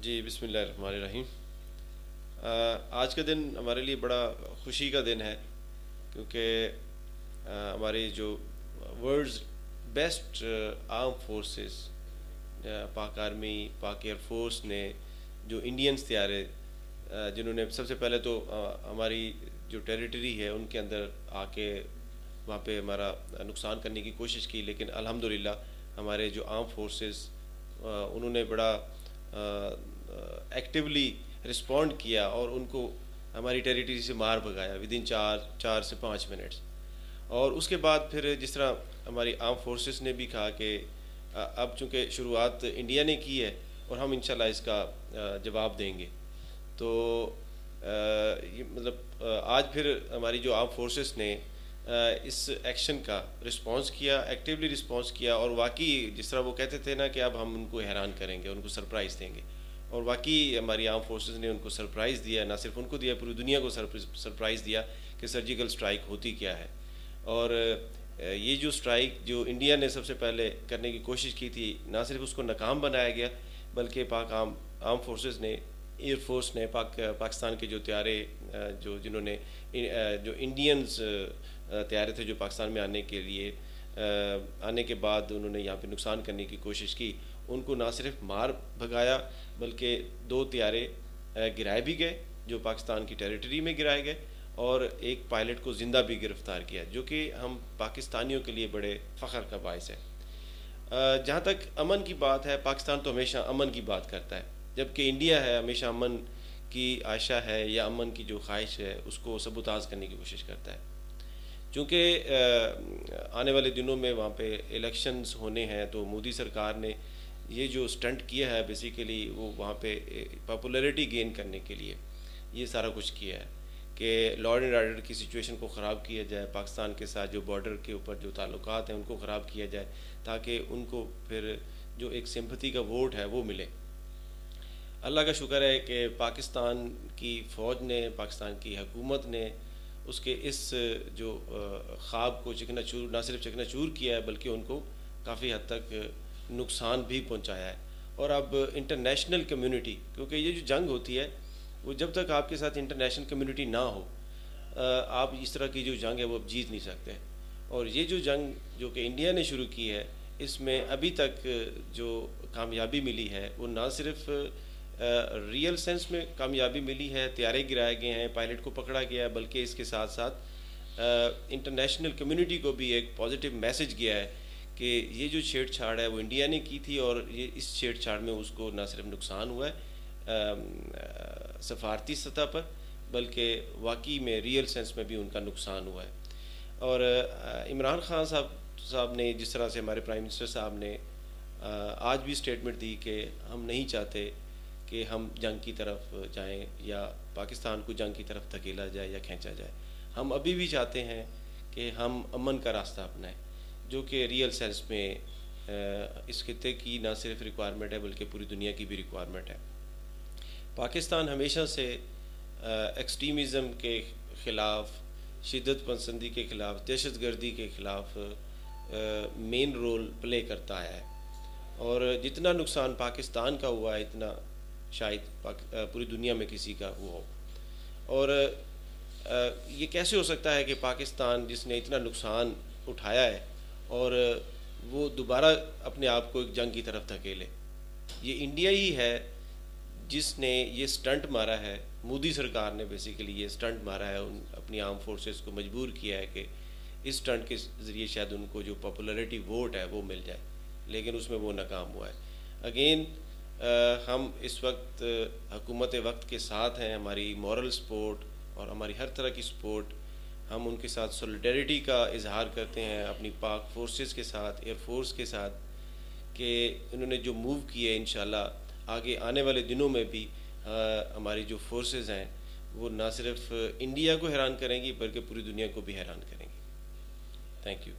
جی بسم اللہ الرحمن الرحیم۔ آج کا دن ہمارے لیے بڑا خوشی کا دن ہے، کیونکہ ہماری جو ورلڈز بیسٹ آرم فورسز، پاک آرمی، پاک ایئر فورس نے جو انڈینز تیارے، جنہوں نے سب سے پہلے تو ہماری جو ٹیریٹری ہے ان کے اندر آ کے وہاں پہ ہمارا نقصان کرنے کی کوشش کی، لیکن الحمدللہ ہمارے جو آرم فورسز انہوں نے بڑا ایکٹیولی رسپونڈ کیا اور ان کو ہماری ٹیریٹری سے مار بھگایا ود ان 4 سے 5 منٹس۔ اور اس کے بعد پھر جس طرح ہماری آرم فورسز نے بھی کہا کہ اب چونکہ شروعات انڈیا نے کی ہے اور ہم انشاءاللہ اس کا جواب دیں گے، تو یہ مطلب آج پھر ہماری جو آرم فورسز نے اس ایکشن کا رسپانس کیا، ایکٹیولی رسپانس کیا، اور واقعی جس طرح وہ کہتے تھے نا کہ اب ہم ان کو حیران کریں گے، ان کو سرپرائز دیں گے، اور واقعی ہماری آرم فورسز نے ان کو سرپرائز دیا، نہ صرف ان کو دیا، پوری دنیا کو سرپرائز دیا کہ سرجیکل سٹرائک ہوتی کیا ہے۔ اور یہ جو سٹرائک جو انڈیا نے سب سے پہلے کرنے کی کوشش کی تھی، نہ صرف اس کو ناکام بنایا گیا، بلکہ پاک آرم فورسز نے، ایئر فورس نے، پاکستان کے جو طیارے جنہوں نے جو انڈینز طیارے تھے جو پاکستان میں آنے کے لیے آنے کے بعد انہوں نے یہاں پہ نقصان کرنے کی کوشش کی، ان کو نہ صرف مار بھگایا بلکہ 2 طیارے گرائے بھی گئے جو پاکستان کی ٹیریٹری میں گرائے گئے، اور ایک پائلٹ کو زندہ بھی گرفتار کیا، جو کہ ہم پاکستانیوں کے لیے بڑے فخر کا باعث ہے۔ جہاں تک امن کی بات ہے، پاکستان تو ہمیشہ امن کی بات کرتا ہے، جبکہ انڈیا ہے ہمیشہ امن کی عائشہ ہے یا امن کی جو خواہش ہے اس کو سبوتاژ کرنے کی کوشش کرتا ہے۔ چونکہ آنے والے دنوں میں وہاں پہ الیکشنز ہونے ہیں، تو مودی سرکار نے یہ جو سٹنٹ کیا ہے بیسیکلی وہ وہاں پہ پاپولیرٹی گین کرنے کے لیے یہ سارا کچھ کیا ہے کہ لا اینڈ آرڈر کی سچویشن کو خراب کیا جائے، پاکستان کے ساتھ جو بارڈر کے اوپر جو تعلقات ہیں ان کو خراب کیا جائے، تاکہ ان کو پھر جو ایک سمپتھی کا ووٹ ہے وہ ملے۔ اللہ کا شکر ہے کہ پاکستان کی فوج نے، پاکستان کی حکومت نے اس کے اس جو خواب کو چکنا چور، نہ صرف چکنا چور کیا ہے بلکہ ان کو کافی حد تک نقصان بھی پہنچایا ہے۔ اور اب انٹرنیشنل کمیونٹی، کیونکہ یہ جو جنگ ہوتی ہے وہ جب تک آپ کے ساتھ انٹرنیشنل کمیونٹی نہ ہو، آپ اس طرح کی جو جنگ ہے وہ اب جیت نہیں سکتے۔ اور یہ جو جنگ جو کہ انڈیا نے شروع کی ہے، اس میں ابھی تک جو کامیابی ملی ہے وہ نہ صرف ریئل سینس میں کامیابی ملی ہے، طیارے گرائے گئے ہیں، پائلٹ کو پکڑا گیا ہے، بلکہ اس کے ساتھ ساتھ انٹرنیشنل کمیونٹی کو بھی ایک پازیٹیو میسج گیا ہے کہ یہ جو چھیڑ چھاڑ ہے وہ انڈیا نے کی تھی، اور یہ اس چھیڑ چھاڑ میں اس کو نہ صرف نقصان ہوا ہے سفارتی سطح پر، بلکہ واقعی میں ریئل سینس میں بھی ان کا نقصان ہوا ہے۔ اور عمران خان صاحب نے جس طرح سے ہمارے پرائم منسٹر صاحب نے آج بھی اسٹیٹمنٹ دی کہ ہم نہیں چاہتے کہ ہم جنگ کی طرف جائیں یا پاکستان کو جنگ کی طرف دھکیلا جائے یا کھینچا جائے، ہم ابھی بھی چاہتے ہیں کہ ہم امن کا راستہ اپنائیں، جو کہ ریئل سینس میں اس خطے کی نہ صرف ریکوائرمنٹ ہے بلکہ پوری دنیا کی بھی ریکوائرمنٹ ہے۔ پاکستان ہمیشہ سے ایکسٹریمزم کے خلاف، شدت پسندی کے خلاف، دہشت گردی کے خلاف مین رول پلے کرتا ہے، اور جتنا نقصان پاکستان کا ہوا ہے اتنا شاید پوری دنیا میں کسی کا ہوا ہو۔ اور یہ کیسے ہو سکتا ہے کہ پاکستان جس نے اتنا نقصان اٹھایا ہے اور وہ دوبارہ اپنے آپ کو ایک جنگ کی طرف دھکیلے؟ یہ انڈیا ہی ہے جس نے یہ سٹنٹ مارا ہے، مودی سرکار نے بیسیکلی یہ سٹنٹ مارا ہے، اپنی آرم فورسز کو مجبور کیا ہے کہ اس سٹنٹ کے ذریعے شاید ان کو جو پاپولیرٹی ووٹ ہے وہ مل جائے، لیکن اس میں وہ ناکام ہوا ہے۔ اگین ہم اس وقت حکومت وقت کے ساتھ ہیں، ہماری مورل سپورٹ اور ہماری ہر طرح کی سپورٹ، ہم ان کے ساتھ سولیڈیرٹی کا اظہار کرتے ہیں اپنی پاک فورسز کے ساتھ، ایئر فورس کے ساتھ، کہ انہوں نے جو موو کیے انشاءاللہ آگے آنے والے دنوں میں بھی ہماری جو فورسز ہیں وہ نہ صرف انڈیا کو حیران کریں گی بلکہ پوری دنیا کو بھی حیران کریں گی۔ Thank you.